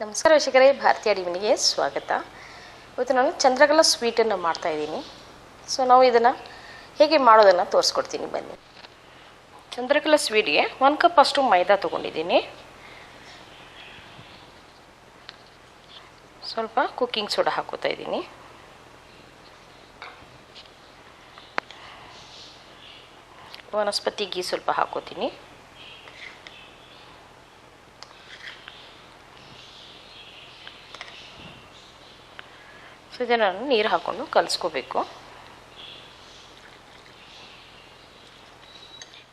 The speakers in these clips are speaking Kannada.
ನಮಸ್ಕಾರ ವೀಕ್ಷಕರೇ, ಭಾರತೀಯ ಅಡಿಗೆಮನೆಗೆ ಸ್ವಾಗತ. ಇವತ್ತು ನಾನು ಚಂದ್ರಕಲಾ ಸ್ವೀಟನ್ನು ಮಾಡ್ತಾಯಿದ್ದೀನಿ. ಸೊ ನಾವು ಇದನ್ನು ಹೇಗೆ ಮಾಡೋದನ್ನು ತೋರಿಸ್ಕೊಡ್ತೀನಿ ಬನ್ನಿ. ಚಂದ್ರಕಲಾ ಸ್ವೀಟ್ಗೆ 1 ಕಪ್ ಅಷ್ಟು ಮೈದಾ ತೊಗೊಂಡಿದ್ದೀನಿ. ಸ್ವಲ್ಪ ಕುಕ್ಕಿಂಗ್ ಸೋಡಾ ಹಾಕೋತಾ ಇದ್ದೀನಿ. ವನಸ್ಪತಿ ಗೀ ಸ್ವಲ್ಪ ಹಾಕೋತೀನಿ. ಸೊ ಇದನ್ನು ನೀರು ಹಾಕ್ಕೊಂಡು ಕಲಿಸ್ಕೋಬೇಕು.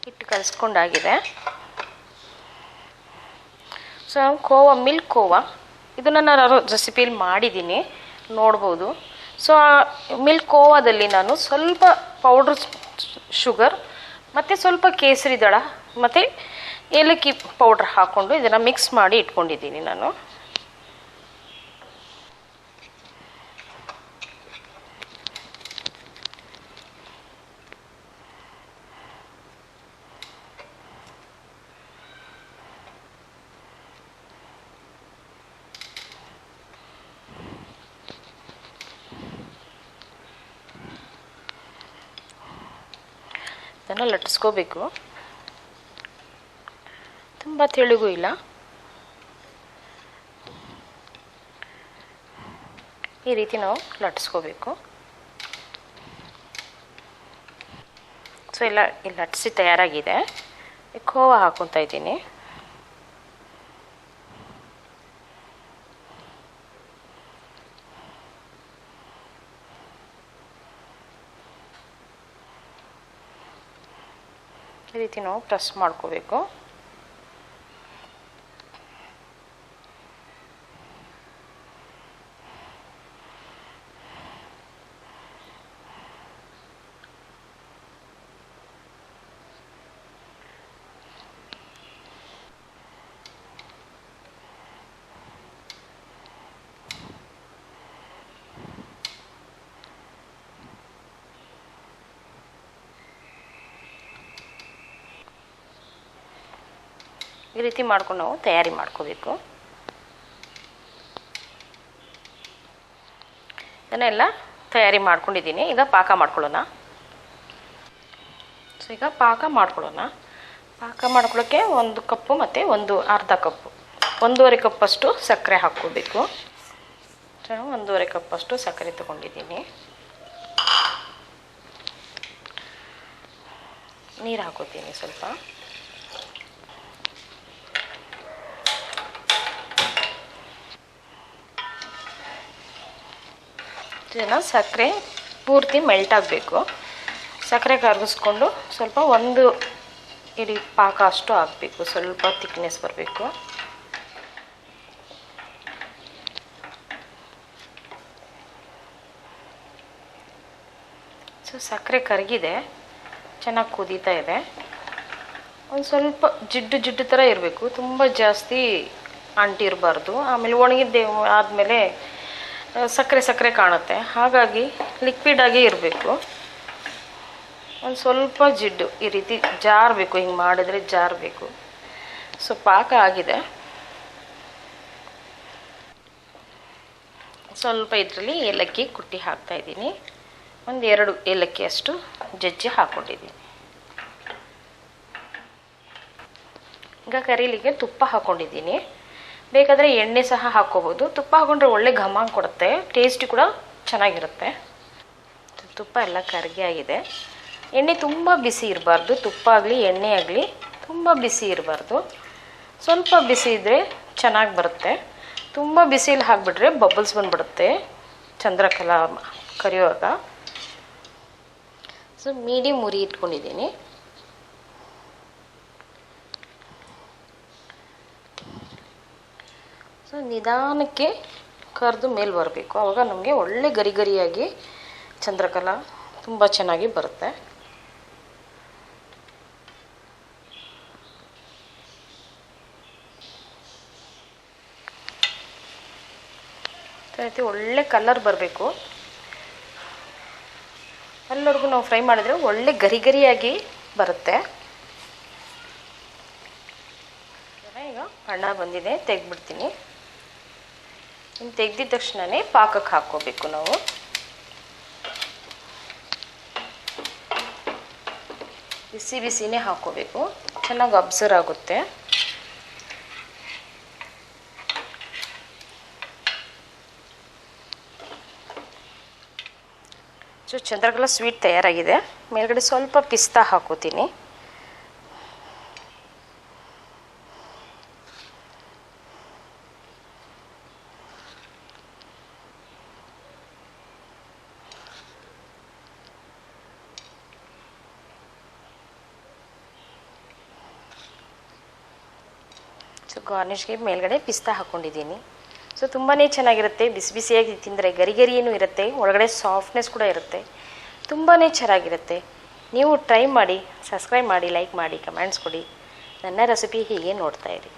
ಹಿಟ್ಟು ಕಲಿಸ್ಕೊಂಡಾಗಿದೆ. ಸೊ ನಾನು ಮಿಲ್ಕ್ ಕೋವಾ ಇದನ್ನು ನಾನು ರೆಸಿಪಿಲಿ ಮಾಡಿದ್ದೀನಿ, ನೋಡ್ಬೋದು. ಸೊ ಆ ಮಿಲ್ಕ್ ಕೋವಾದಲ್ಲಿ ನಾನು ಸ್ವಲ್ಪ ಪೌಡ್ರ್ ಶುಗರ್ ಮತ್ತು ಸ್ವಲ್ಪ ಕೇಸರಿ ದಳ ಮತ್ತು ಏಲಕ್ಕಿ ಪೌಡ್ರ್ ಹಾಕ್ಕೊಂಡು ಇದನ್ನು ಮಿಕ್ಸ್ ಮಾಡಿ ಇಟ್ಕೊಂಡಿದ್ದೀನಿ ನಾನು. ಇದನ್ನು ಲಟ್ಟಿಸ್ಕೋಬೇಕು. ತುಂಬ ತೆಳುಗೂ ಇಲ್ಲ, ಈ ರೀತಿ ನಾವು ಲಟ್ಟಿಸ್ಕೋಬೇಕು. ಸೊ ಎಲ್ಲ ಇಲ್ಲಿ ಲಟ್ಟಿಸಿ ತಯಾರಾಗಿದೆ. ಖೋವಾ ಹಾಕ್ಕೊತಾ ಇದ್ದೀನಿ. ಈ ರೀತಿ ನಾವು ಪ್ರೆಸ್ ಮಾಡ್ಕೋಬೇಕು. ಈ ರೀತಿ ಮಾಡ್ಕೊಂಡು ನಾವು ತಯಾರಿ ಮಾಡ್ಕೋಬೇಕು. ಇದನ್ನೆಲ್ಲ ತಯಾರಿ ಮಾಡ್ಕೊಂಡಿದ್ದೀನಿ. ಈಗ ಪಾಕ ಮಾಡ್ಕೊಳ್ಳೋಣ. ಸೊ ಈಗ ಪಾಕ ಮಾಡ್ಕೊಳ್ಳೋಣ. ಪಾಕ ಮಾಡ್ಕೊಳ್ಳೋಕ್ಕೆ 1 ಕಪ್ಪು ಮತ್ತು ಅರ್ಧ ಕಪ್ಪು 1.5 ಕಪ್ಪಷ್ಟು ಸಕ್ಕರೆ ಹಾಕ್ಕೋಬೇಕು. ಸೊ 1.5 ಕಪ್ಪಷ್ಟು ಸಕ್ಕರೆ ತೊಗೊಂಡಿದ್ದೀನಿ. ನೀರು ಹಾಕೋತೀನಿ ಸ್ವಲ್ಪ. ಇದನ್ನು ಸಕ್ಕರೆ ಪೂರ್ತಿ ಮೆಲ್ಟ್ ಆಗಬೇಕು. ಸಕ್ಕರೆ ಕರಗಿಸ್ಕೊಂಡು ಸ್ವಲ್ಪ 1 ಇಡೀ ಪಾಕ ಅಷ್ಟು ಆಗಬೇಕು. ಸ್ವಲ್ಪ ತಿಕ್ನೆಸ್ ಬರಬೇಕು. ಸೊ ಸಕ್ಕರೆ ಕರಗಿದೆ, ಚೆನ್ನಾಗಿ ಕುದೀತಾ ಇದೆ. ಒಂದು ಸ್ವಲ್ಪ ಜಿಡ್ಡು ಥರ ಇರಬೇಕು, ತುಂಬ ಜಾಸ್ತಿ ಅಂಟಿರಬಾರ್ದು. ಆಮೇಲೆ ಒಣಗಿದ್ದೆ ಆದಮೇಲೆ ಸಕ್ಕರೆ ಕಾಣುತ್ತೆ. ಹಾಗಾಗಿ ಲಿಕ್ವಿಡಾಗಿ ಇರಬೇಕು. ಒಂದು ಸ್ವಲ್ಪ ಜಿಡ್ಡು ಈ ರೀತಿ ಜಾರಬೇಕು. ಹಿಂಗೆ ಮಾಡಿದ್ರೆ ಜಾರಬೇಕು. ಸೊ ಪಾಕ ಆಗಿದೆ. ಸ್ವಲ್ಪ ಇದರಲ್ಲಿ ಏಲಕ್ಕಿ ಕುಟ್ಟಿ ಹಾಕ್ತಾಯಿದ್ದೀನಿ. 2 ಏಲಕ್ಕಿ ಅಷ್ಟು ಜಜ್ಜಿ ಹಾಕ್ಕೊಂಡಿದ್ದೀನಿ. ಈಗ ಕರೀಲಿಕ್ಕೆ ತುಪ್ಪ ಹಾಕ್ಕೊಂಡಿದ್ದೀನಿ. ಬೇಕಾದರೆ ಎಣ್ಣೆ ಸಹ ಹಾಕ್ಕೋಬೋದು. ತುಪ್ಪ ಹಾಕ್ಕೊಂಡ್ರೆ ಒಳ್ಳೆ ಘಮ ಕೊಡುತ್ತೆ, ಟೇಸ್ಟ್ ಕೂಡ ಚೆನ್ನಾಗಿರುತ್ತೆ. ತುಪ್ಪ ಎಲ್ಲ ಕರಗಿ ಆಗಿದೆ. ಎಣ್ಣೆ ತುಂಬ ಬಿಸಿ ಇರಬಾರ್ದು. ತುಪ್ಪ ಆಗಲಿ ಎಣ್ಣೆ ಆಗಲಿ ತುಂಬ ಬಿಸಿ ಇರಬಾರ್ದು. ಸ್ವಲ್ಪ ಬಿಸಿ ಇದ್ದರೆ ಚೆನ್ನಾಗಿ ಬರುತ್ತೆ. ತುಂಬ ಬಿಸಿಲಿ ಹಾಕಿಬಿಟ್ರೆ ಬಬಲ್ಸ್ ಬಂದುಬಿಡುತ್ತೆ ಚಂದ್ರಕಲಾ ಕರಿಯುವಾಗ. ಸೊ ಮೀಡಿಯಮ್ ಉರಿ ಇಟ್ಕೊಂಡಿದ್ದೀನಿ. ಸೊ ನಿಧಾನಕ್ಕೆ ಕರೆದು ಮೇಲೆ ಬರಬೇಕು. ಆವಾಗ ನಮಗೆ ಒಳ್ಳೆ ಗರಿಯಾಗಿ ಚಂದ್ರಕಲಾ ತುಂಬ ಚೆನ್ನಾಗಿ ಬರುತ್ತೆ. ಈ ರೀತಿ ಒಳ್ಳೆ ಕಲರ್ ಬರಬೇಕು. ಅಲ್ಲಿವರೆಗೂ ನಾವು ಫ್ರೈ ಮಾಡಿದ್ರೆ ಒಳ್ಳೆ ಗರಿಯಾಗಿ ಬರುತ್ತೆ. ಈಗ ಬಣ್ಣ ಬಂದಿದೆ, ತೆಗೆದ್ಬಿಡ್ತೀನಿ. ಇನ್ನು ತೆಗೆದಿದ ತಕ್ಷಣವೇ ಪಾಕಕ್ಕೆ ಹಾಕ್ಕೋಬೇಕು ನಾವು. ಬಿಸಿ ಬಿಸಿನೇ ಹಾಕ್ಕೋಬೇಕು, ಚೆನ್ನಾಗಿ ಅಬ್ಸರ್ವ್ ಆಗುತ್ತೆ. ಸೊ ಚಂದ್ರಕಲಾ ಸ್ವೀಟ್ ತಯಾರಾಗಿದೆ. ಮೇಲ್ಗಡೆ ಸ್ವಲ್ಪ ಪಿಸ್ತಾ ಹಾಕೋತೀನಿ. ಸೊ ಗಾರ್ನಿಷ್ಗೆ ಮೇಲ್ಗಡೆ ಪಿಸ್ತಾ ಹಾಕ್ಕೊಂಡಿದ್ದೀನಿ. ಸೊ ತುಂಬಾ ಚೆನ್ನಾಗಿರುತ್ತೆ. ಬಿಸಿ ಬಿಸಿಯಾಗಿ ತಿಂದರೆ ಗರಿ ಗರಿಯೂ ಇರುತ್ತೆ, ಒಳಗಡೆ ಸಾಫ್ಟ್ನೆಸ್ ಕೂಡ ಇರುತ್ತೆ. ತುಂಬಾ ಚೆನ್ನಾಗಿರುತ್ತೆ. ನೀವು ಟ್ರೈ ಮಾಡಿ, ಸಬ್ಸ್ಕ್ರೈಬ್ ಮಾಡಿ, ಲೈಕ್ ಮಾಡಿ, ಕಮೆಂಟ್ಸ್ ಕೊಡಿ. ನನ್ನ ರೆಸಿಪಿ ಹೀಗೆ ನೋಡ್ತಾಯಿರಿ.